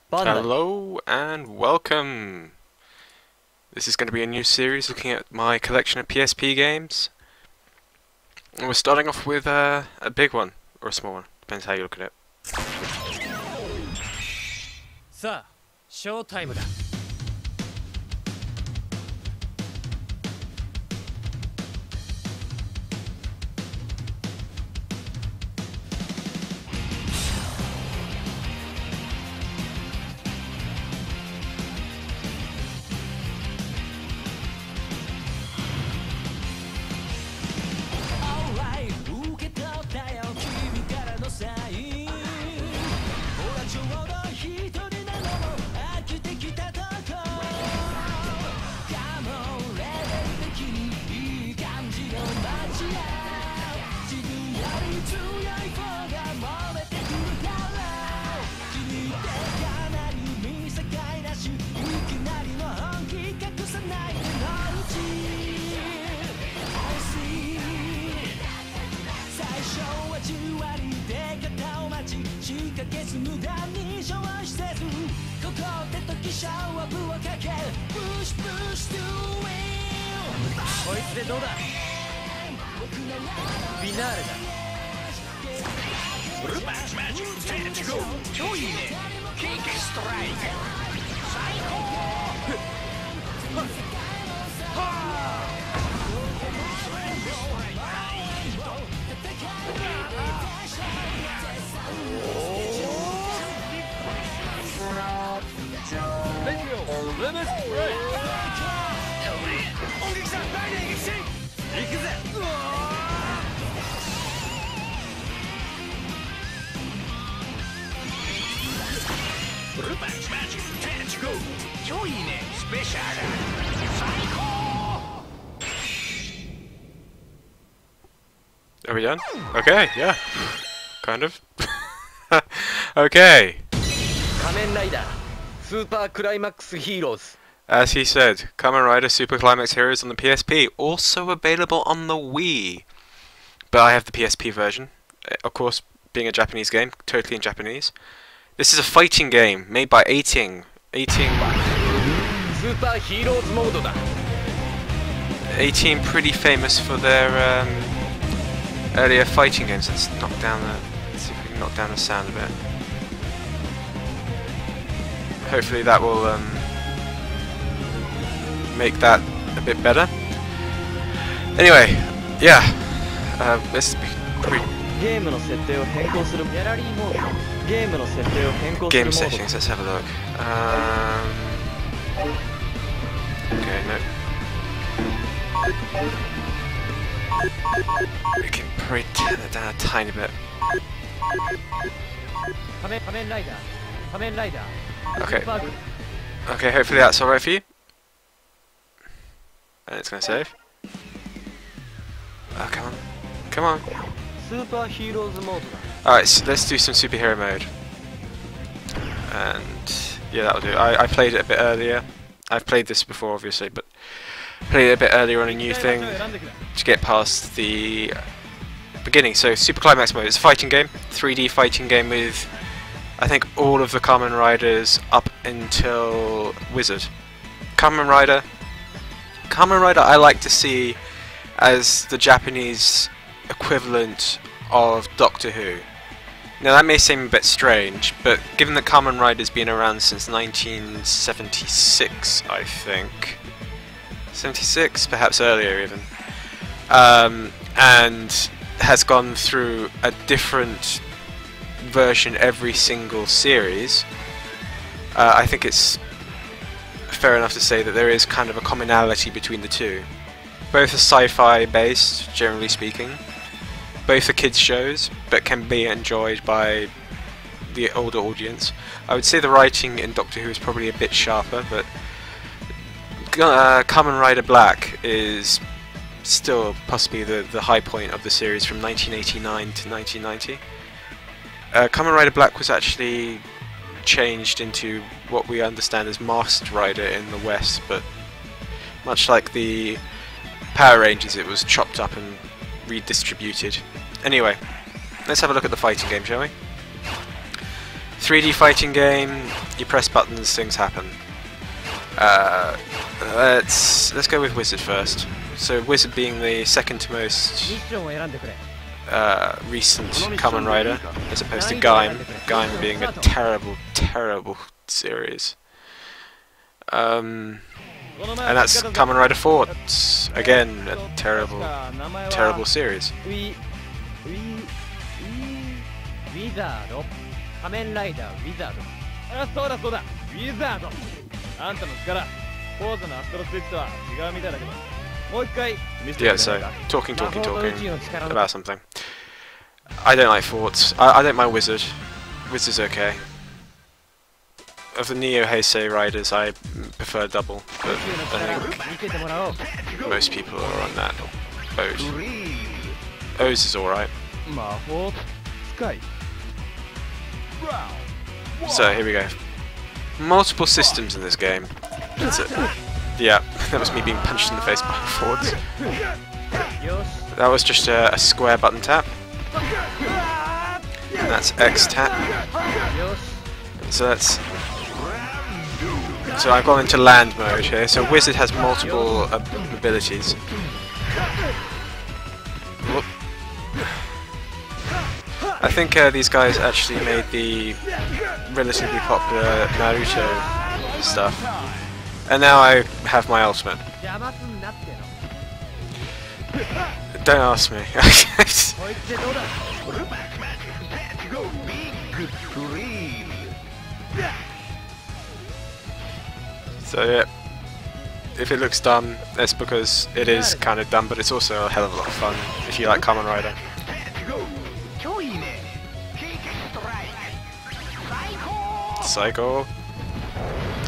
Hello and welcome! This is going to be a new series looking at my collection of PSP games. And we're starting off with a big one, or a small one, depends how you look at it. さあ、ショータイムだ。こいつでどうだ。ビナーレだ。ブルーマッチマジックテンチゴー。超いいね。キックストライク。最高。はあ。レディオレメスブレイク。音撃さん大連撃戦行くぜ。ブルーパンチマジックテンチゴー。超いいね。スペシャル最高。 Are we done? Okay, yeah. Kind of. Okay. Kamen Rider Super Climax Heroes. As he said, Kamen Rider Super Climax Heroes on the PSP, also available on the Wii. But I have the PSP version, of course, being a Japanese game, totally in Japanese. This is a fighting game made by 18 Super Heroes mode だ。18 pretty famous for their earlier fighting games. Let's see if we can knock down the sound a bit. Hopefully that will make that a bit better. Anyway, yeah, let's be pretty. Game settings. Let's have a look. Okay, no. We can probably turn it down a tiny bit. Okay. Okay, hopefully that's alright for you. And it's gonna save. Oh, come on. Come on. Super Heroes mode だ。 Alright, so let's do some superhero mode. And yeah, that'll do. I played it a bit earlier. I've played this before, obviously, but played it a bit earlier on a new thing to get past the beginning. So, Super Climax mode. It's a fighting game, 3D fighting game with, I think, all of the Kamen Riders up until Wizard. Kamen Rider I like to see as the Japanese equivalent of Doctor Who. Now that may seem a bit strange, but given that Kamen Rider's been around since 1976, I think. 76? Perhaps earlier even. And has gone through a different version every single series, I think it's fair enough to say that there is kind of a commonality between the two. Both are sci-fi based, generally speaking. Both are kids shows, but can be enjoyed by the older audience. I would say the writing in Doctor Who is probably a bit sharper, but Kamen Rider Black is still possibly the high point of the series from 1989 to 1990. Kamen Rider Black was actually changed into what we understand as Masked Rider in the West, but much like the Power Rangers, it was chopped up and redistributed. Anyway, let's have a look at the fighting game, shall we? 3D fighting game. You press buttons, things happen. Let's go with Wizard first. So Wizard being the second to most recent Kamen Rider, as opposed to Gaim. Gaim being a terrible series. And that's Kamen Rider Forts. Again, a terrible series. Kamen Rider Ryuuki. Yeah, so talking about something. I don't like Forts. I don't mind Wizard. Wizard's okay. Of the Neo Heisei riders, I prefer Double, but I think most people are on that boat. O's is alright. So here we go. Multiple systems in this game. That's it. Yeah, that was me being punched in the face by Fords. That was just a square button tap. And that's X tap. So I've gone into land mode here. So Wizard has multiple abilities. Whoop. I think these guys actually made the relatively popular Naruto stuff. And now I have my ultimate. Don't ask me. So yeah, if it looks dumb, that's because it is kind of dumb, but it's also a hell of a lot of fun if you like Kamen Rider. Psycho.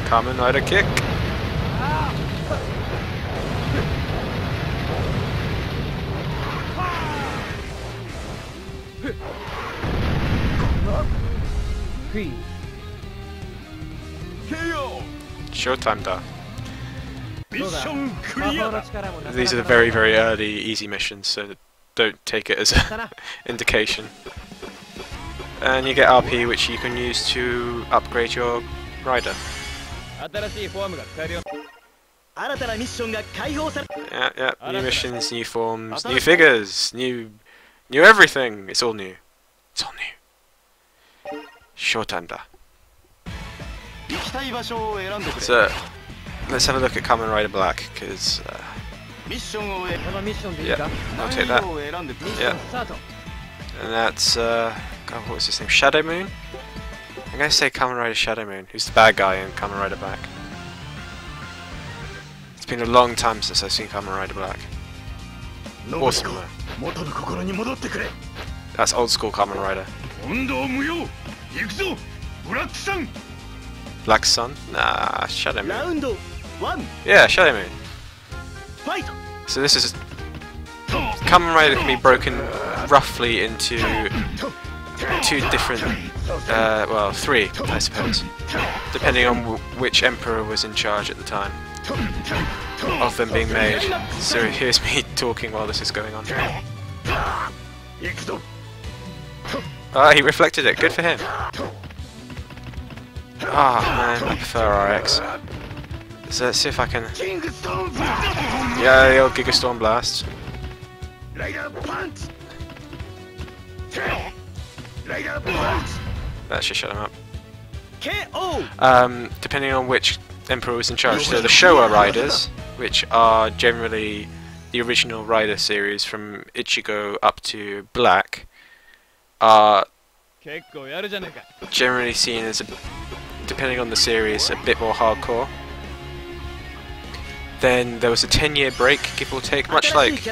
Kamen Rider kick. Showtime da. These are the very early easy missions, so don't take it as an indication. And you get RP, which you can use to upgrade your rider. Yeah, new missions, new forms, new figures, new everything. It's all new. It's all new. Showtime da. So let's have a look at Kamen Rider Black, because yeah, I'll take that. Yeah, and that's God, what was his name? Shadow Moon. I'm gonna say Kamen Rider Shadow Moon, who's the bad guy in Kamen Rider Black. It's been a long time since I've seen Kamen Rider Black. Awesome though. That's old school Kamen Rider. Black Sun? Nah, Shadow Moon. Yeah, Shadow Moon. So this is... Kamen Rider can be broken roughly into two different... well, three, I suppose. Depending on which emperor was in charge at the time of them being made. So here's me talking while this is going on. Ah, he reflected it. Good for him. Ah, man, I prefer RX. So let's see if I can... Yeah, the old Giga Storm Blast. That should shut him up. Depending on which emperor was in charge. So the Showa Riders, which are generally the original Rider series from Ichigo up to Black, are generally seen as, depending on the series, a bit more hardcore. Then there was a 10-year break, give or take, much like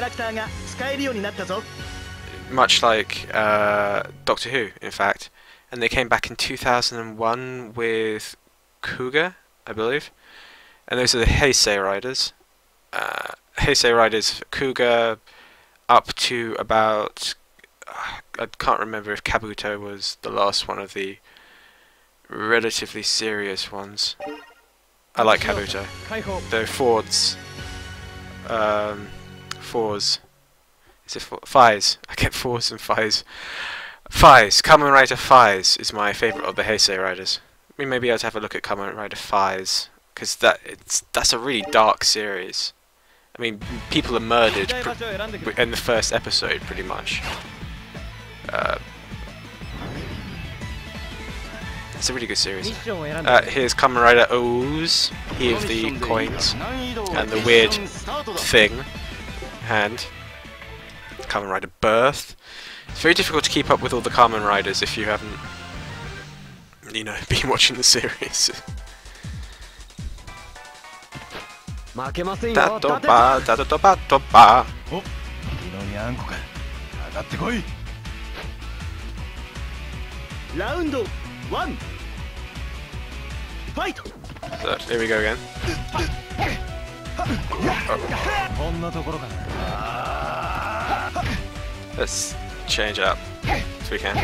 Doctor Who, in fact. And they came back in 2001 with Kuga, I believe. And those are the Heisei Riders. Heisei Riders, Kuga, up to about... I can't remember if Kabuto was the last one of the relatively serious ones. I like Kabuto. Though Fords... Fours... Is it Fies? I get fours and fies Fies. Kamen Rider Fies is my favourite of the Heisei Riders. We may be able to have a look at Kamen Rider Fies, because that's a really dark series. I mean, people are murdered in the first episode, pretty much. It's a really good series. Here's Kamen Rider O's, he of the coins, and the weird thing, hand. Kamen Rider Birth. It's very difficult to keep up with all the Kamen Riders if you haven't, you know, been watching the series. Da-do-ba, da-do-ba-do-ba. Round 1 Fight! So, here we go again. Let's change it up if we can.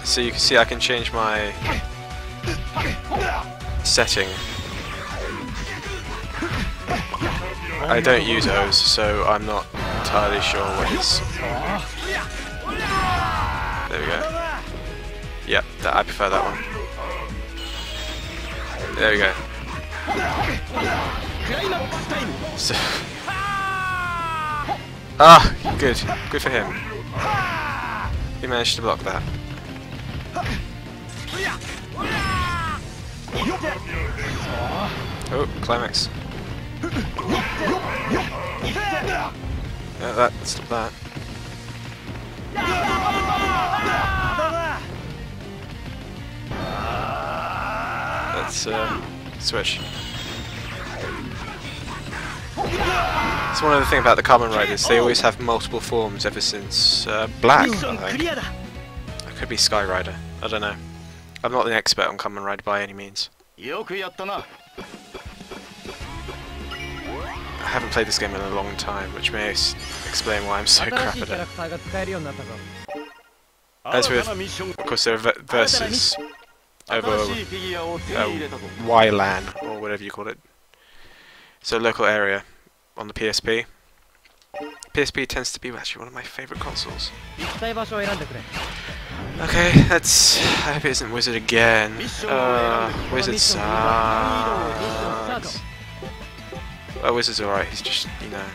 So you can see I can change my setting. I don't use O's, so I'm not entirely sure what it's. There we go. Yep, I prefer that one. There we go. So, good. Good for him. He managed to block that. Oh, Climax. Yeah, stop that. Let's switch. It's one other thing about the Kamen Riders, they always have multiple forms ever since Black, I think. It could be Sky Rider, I don't know. I'm not an expert on Kamen Rider by any means. I haven't played this game in a long time, which may explain why I'm so crap at it. As with, of course, there are versus over YLAN, or whatever you call it. So local area on the PSP. PSP tends to be actually one of my favourite consoles. Okay, let's... I hope it isn't Wizard again. Wizard sucks. Oh, Wizard's alright, he's just, you know...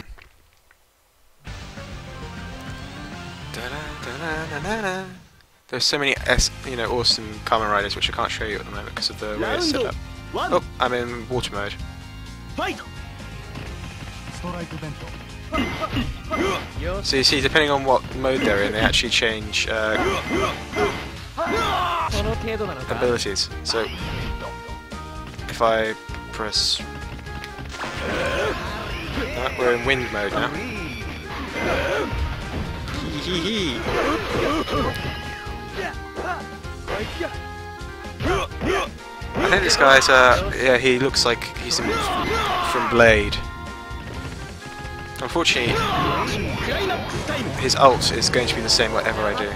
There's so many awesome Kamen Riders which I can't show you at the moment because of the way it's set up. Oh, I'm in water mode. So you see, depending on what mode they're in, they actually change abilities. So if I press that, we're in wind mode now. I think this guy's yeah, he looks like he's from Blade. Unfortunately, his ult is going to be the same whatever I do.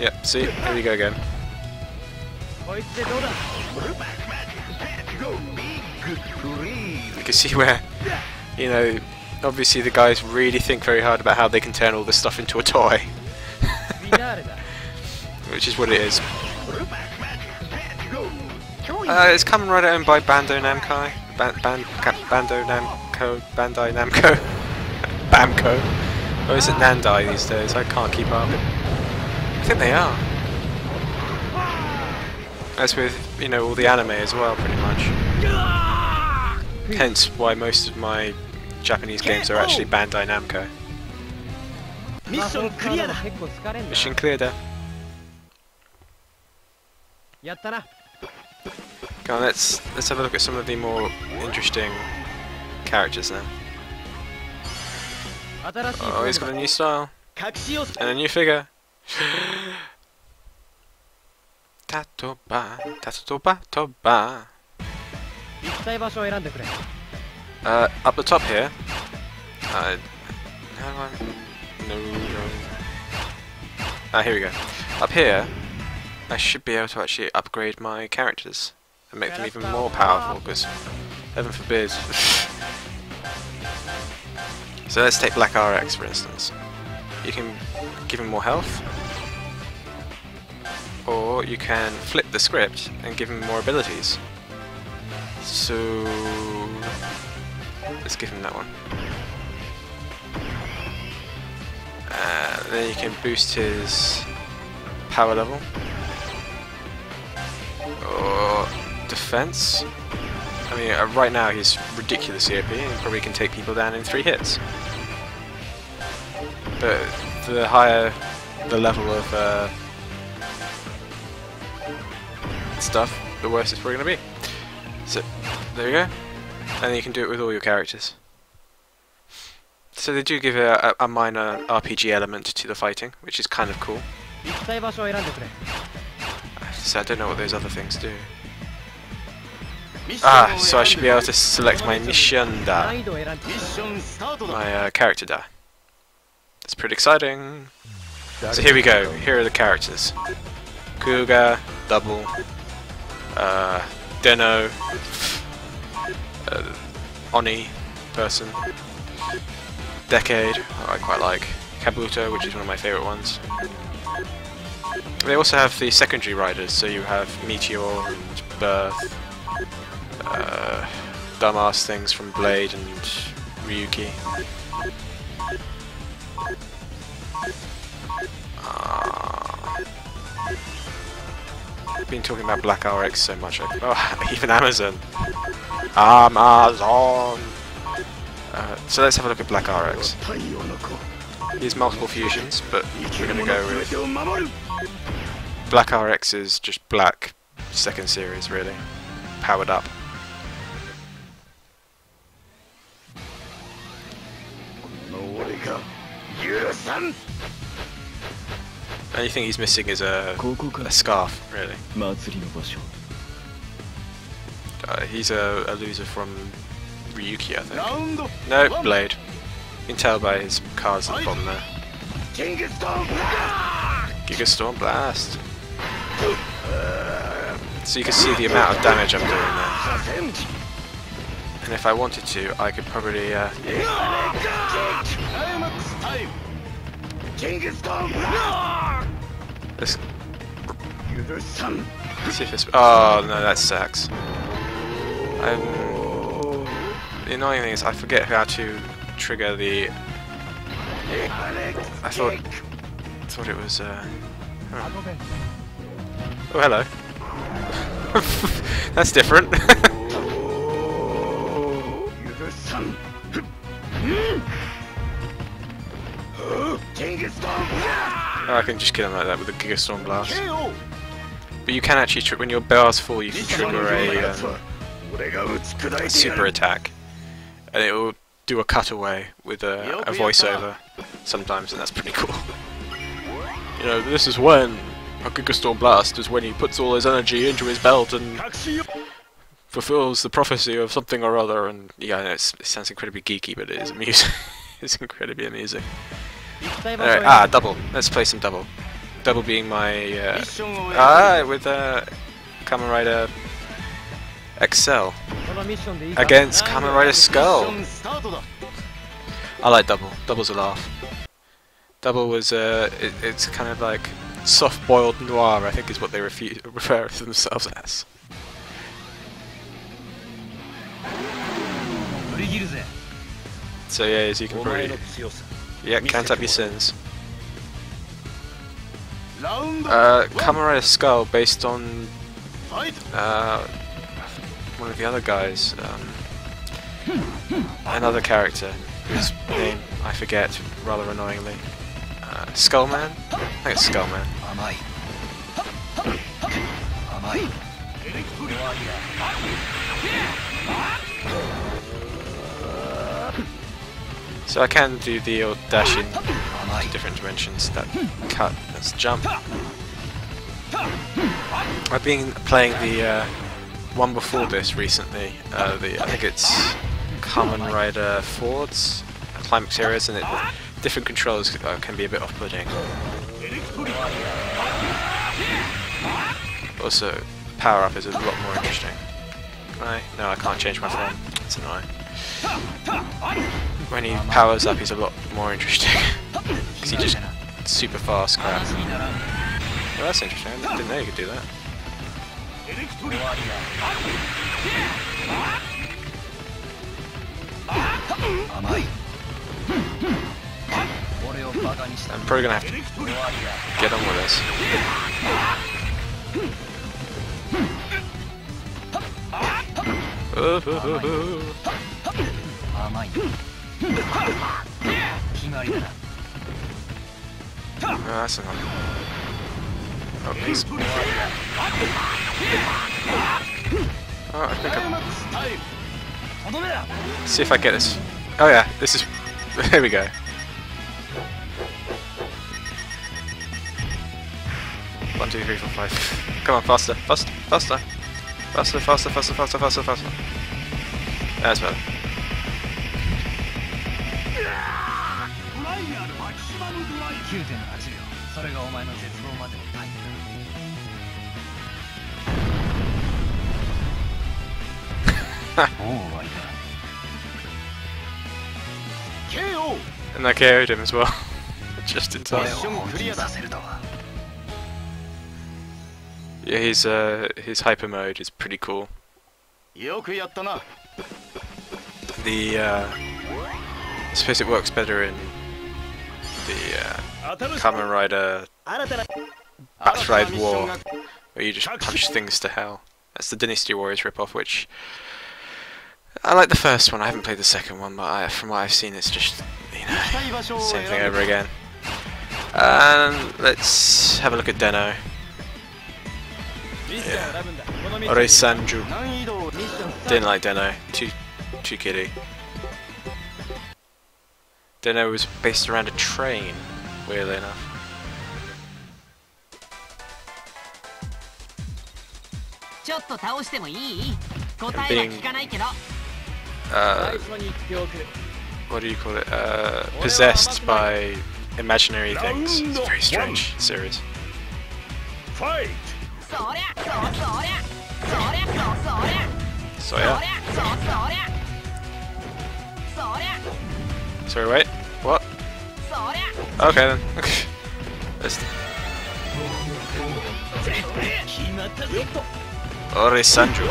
Yep, see, here we go again. You can see where, you know, obviously the guys really think very hard about how they can turn all this stuff into a toy. Which is what it is. Is Kamen Rider owned by Bandai Namco? Bandai Namco? Bamco? Or is it Nandai these days? I can't keep up. I think they are. As with, you know, all the anime as well, pretty much. Hence why most of my Japanese games are actually Bandai Namco. Mission clear there. Come on, let's have a look at some of the more interesting characters now. Oh, he's got a new style and a new figure. Tatoba, tatoba, toba. Up the top here. No. Here we go. Up here, I should be able to actually upgrade my characters and make them even more powerful, because heaven forbid So let's take Black RX for instance. You can give him more health, or you can flip the script and give him more abilities. So let's give him that one. Then you can boost his power level or defense. I mean, right now he's ridiculously OP and probably can take people down in 3 hits. But the higher the level of stuff, the worse it's probably going to be. So, there you go. And you can do it with all your characters. So they do give a minor RPG element to the fighting, which is kind of cool. So I don't know what those other things do. Ah, so I should be able to select my mission da, my character da. That's pretty exciting. So here we go. Here are the characters: Kuga, Double, Deno, Oni, person, Decade, I quite like, Kabuto, which is one of my favourite ones. They also have the secondary riders, so you have Meteor and Birth, dumbass things from Blade and Ryuuki. I've been talking about Black RX so much. Oh, even Amazon. Amazon! So let's have a look at Black RX. He has multiple fusions, but we're going to go with Black RX is just Black second series, really. Powered up. The only thing he's missing is a scarf, really. He's a loser from Ryuuki, I think. No, Blade. You can tell by his cards at the bottom there. Gigastorm Blast. So you can see the amount of damage I'm doing there. And if I wanted to, I could probably let's see if this. Oh no, that sucks. The annoying thing is I forget how to trigger the. I thought it was. Oh, hello. That's different. Oh, I can just kill him like that with a Gigastorm Blast. But you can actually, when your bars full, you can trigger a super attack, and it will do a cutaway with a voiceover sometimes, and that's pretty cool. You know, this is when a Gigastorm Blast is when he puts all his energy into his belt and fulfills the prophecy of something or other. And yeah, I know it sounds incredibly geeky, but it is amusing. It's incredibly amusing. Alright, Double. Let's play some Double. Double being my with Kamen Rider XL against Kamen Rider Skull. I like Double. Double's a laugh. Double was it's kind of like soft-boiled noir, I think is what they refer to themselves as. So yeah, as you can probably count up your sins. Kamen Rider Skull based on one of the other guys, another character whose name I forget rather annoyingly. Skullman? I think it's Skullman. So I can do the old dash in different dimensions, that cut, that's jump. I've been playing the one before this recently, I think it's Kamen Rider Ford's Climax series, and different controls can be a bit off-putting. Also, power-up is a lot more interesting. Can I? No, I can't change my form. That's annoying. when he powers up, he's a lot more interesting. Because he just super fast crap. Oh, that's interesting. I didn't know you could do that. I'm probably gonna have to get on with this. Oh, that's another. Oh, please. Oh, I think I'm... See if I get this. Oh yeah, this is... There we go. 1, 2, 3, 4, 5. Come on, faster, faster, faster. Faster, faster, faster, faster, faster, faster. That's better. And I KO'd him as well. Just in time. Yeah, his hyper mode is pretty cool. I suppose it works better in the Kamen Rider Ride War, where you just punch things to hell. That's the Dynasty Warriors ripoff, which I like the first one. I haven't played the second one, but from what I've seen, it's just, you know, same thing over again. And let's have a look at Deno. Yeah. Ore-sanju. Didn't like Deno. Too kiddie. Deno was based around a train, weirdly enough. And being, what do you call it? Possessed by imaginary things. It's a very strange series. Fight! So yeah. Sorry, wait. What? Okay then. Ore-sanju.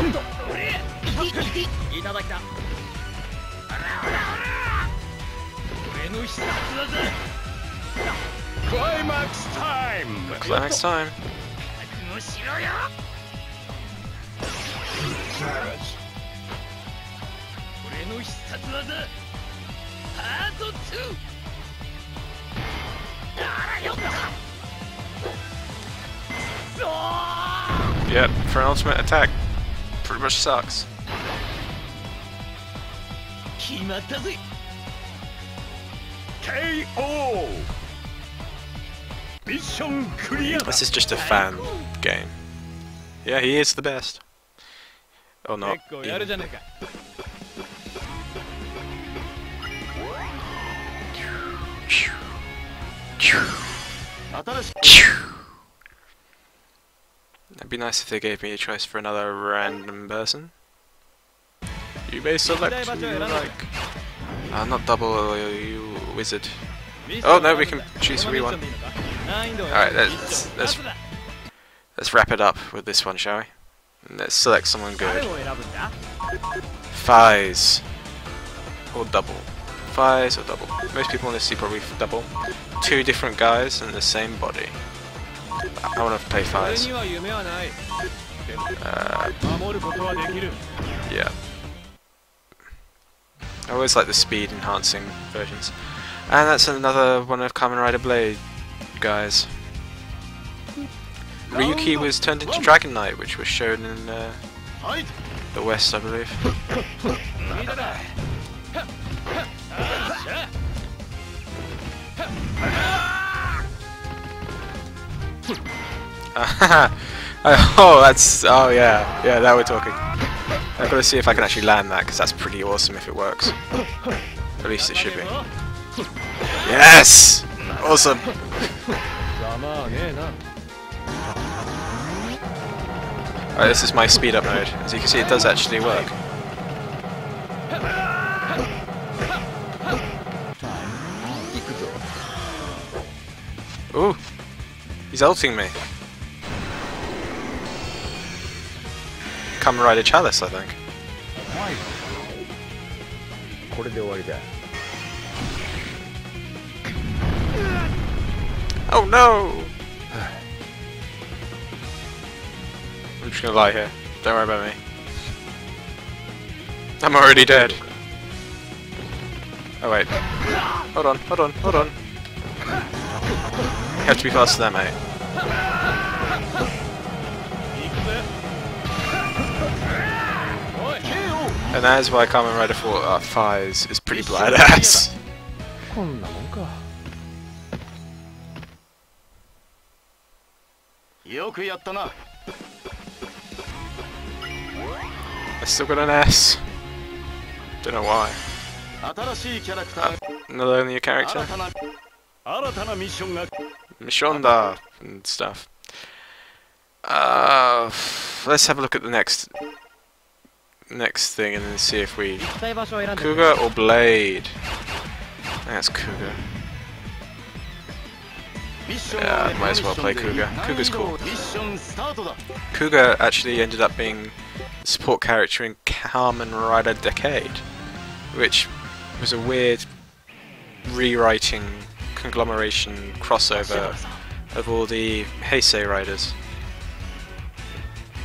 Climax time! Climax time. Yep, for an ultimate attack, pretty much sucks. KO! Mission clear! This is just a fan game. Yeah, he is the best. Or not. It'd be nice if they gave me a choice for another random person. You may select who you like. Not double, you wizard. Oh no, we can choose who we want. Alright, let's wrap it up with this one, shall we? And let's select someone good. Thighs. Or double. Thighs or double. Most people want to see probably double. 2 different guys in the same body. I want to play thighs. Yeah. I always like the speed enhancing versions. And that's another one of Kamen Rider Blade, guys. Ryuuki was turned into Dragon Knight, which was shown in the West, I believe. Oh, that's... Oh, yeah. Yeah, now we're talking. I've got to see if I can actually land that, because that's pretty awesome if it works. At least it should be. Yes! Awesome! Alright, this is my speed up mode. As you can see, it does actually work. ulting me. Kamen Rider Chalice, I think. Oh no! I'm just gonna lie here. Don't worry about me. I'm already dead. Oh wait. Hold on, hold on, hold on. You have to be faster than that, mate. And that is why Kamen Rider 5 is pretty badass. I still got an S. Don't know why. Another new character. Mishonda and stuff. Let's have a look at the next thing and then see if we Kuga or Blade. I think that's Kuga. Yeah, I might as well play Kuga. Kuga's cool. Kuga actually ended up being the support character in Kamen Rider Decade, which was a weird rewriting conglomeration crossover of all the Heisei riders.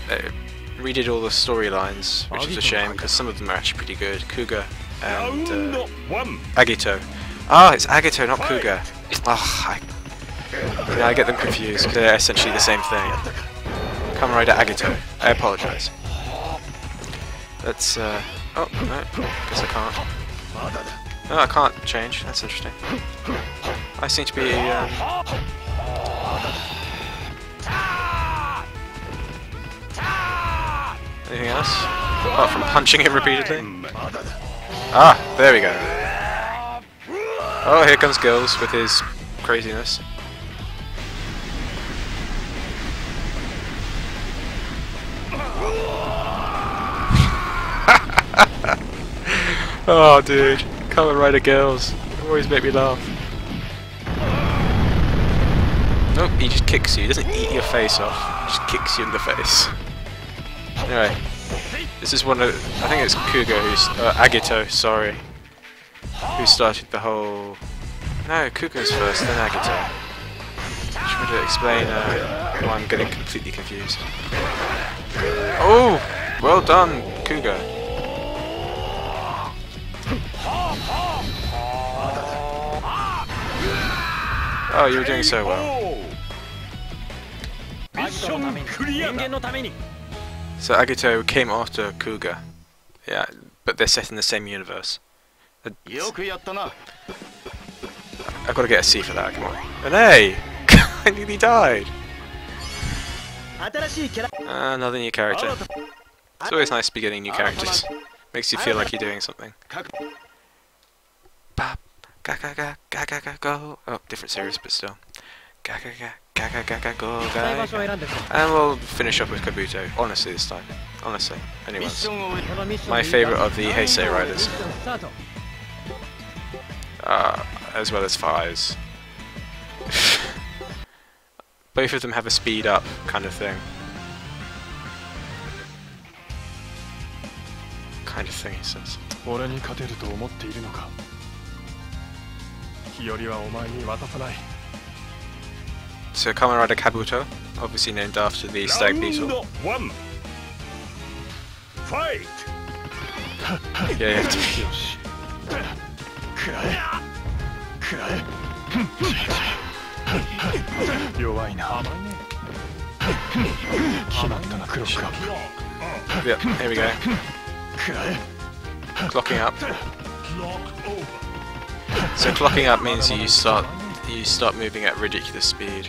They redid all the storylines, which is a shame because some of them are actually pretty good. Kuga and Agito. Ah, it's Agito, not Kuga. Yeah, I get them confused because they're essentially the same thing. Kamen Rider Agito. I apologise. Let's. Oh no, guess I can't. No, I can't change. That's interesting. I seem to be. Anything else? Apart from punching him repeatedly? Ah, there we go. Oh, here comes Gills with his craziness. Oh, dude. Kamen Rider Girls. Always make me laugh. Nope, he just kicks you. He doesn't eat your face off. He just kicks you in the face. Anyway, this is one of... I think it's Kuga who's... Agito, sorry. Who started the whole... No, Kuga's first, then Agito. Just want to explain why I'm getting completely confused. Oh! Well done, Kuga. Oh, you were doing so well. So Agito came after Kuga. Yeah, but they're set in the same universe. I've got to get a C for that, come on. An A! I nearly died! Another new character. It's always nice beginning new characters. Makes you feel like you're doing something. Bop, ga ga ga ga ga ga go. Oh, different series, but still. Ga ga ga ga ga ga ga go ga. And we'll finish up with Kabuto. Honestly, this time. Honestly. Anyways, my favourite of the Heisei riders. As well as Fires. Both of them have a speed up kind of thing. Kind of thing, he says. So Kamen Rider Kabuto, obviously named after the stag beetle. Fight! Yeah, you have to Yep, here we go. Clocking up. So clocking up means you start moving at ridiculous speed.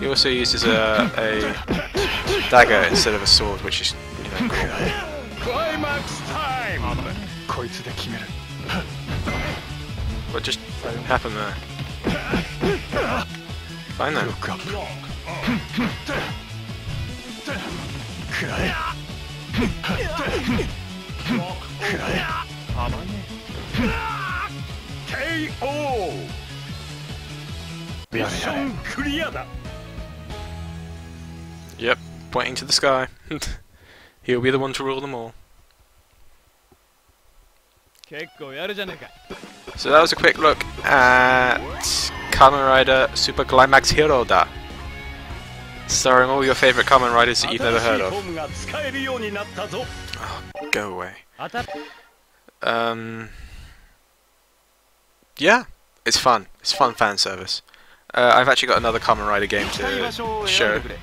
He also uses a dagger instead of a sword, which is, you know, cool. Climax time! What just happened there? Fine then. KO! ミッションクリアだ Yep, pointing to the sky. He'll be the one to rule them all. 結構やるじゃねえか So that was a quick look at Kamen Rider Super Climax Hero Da, starring all your favourite Kamen Riders that you've never heard of. 新しいフォームが使えるようになったぞ Oh, go away. 当たっ Yeah, it's fun. It's fun fan service. I've actually got another Kamen Rider game たい場所を to 選ん show. でくれ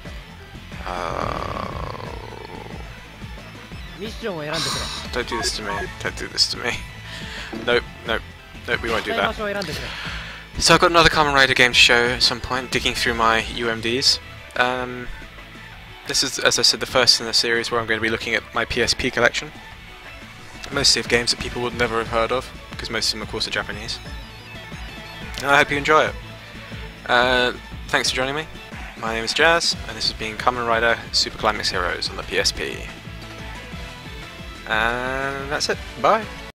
ミッションを選んでくれ Don't do this to me. Don't do this to me. Nope, nope, nope, we won't た do い場 that. 所を選んでくれ So I've got another Kamen Rider game to show at some point, digging through my UMDs. This is, as I said, the first in the series where I'm going to be looking at my PSP collection. Mostly of games that people would never have heard of, because most of them, of course, are Japanese. And I hope you enjoy it. Thanks for joining me. My name is Jazz, and this has been Kamen Rider Super Climax Heroes on the PSP. And that's it. Bye!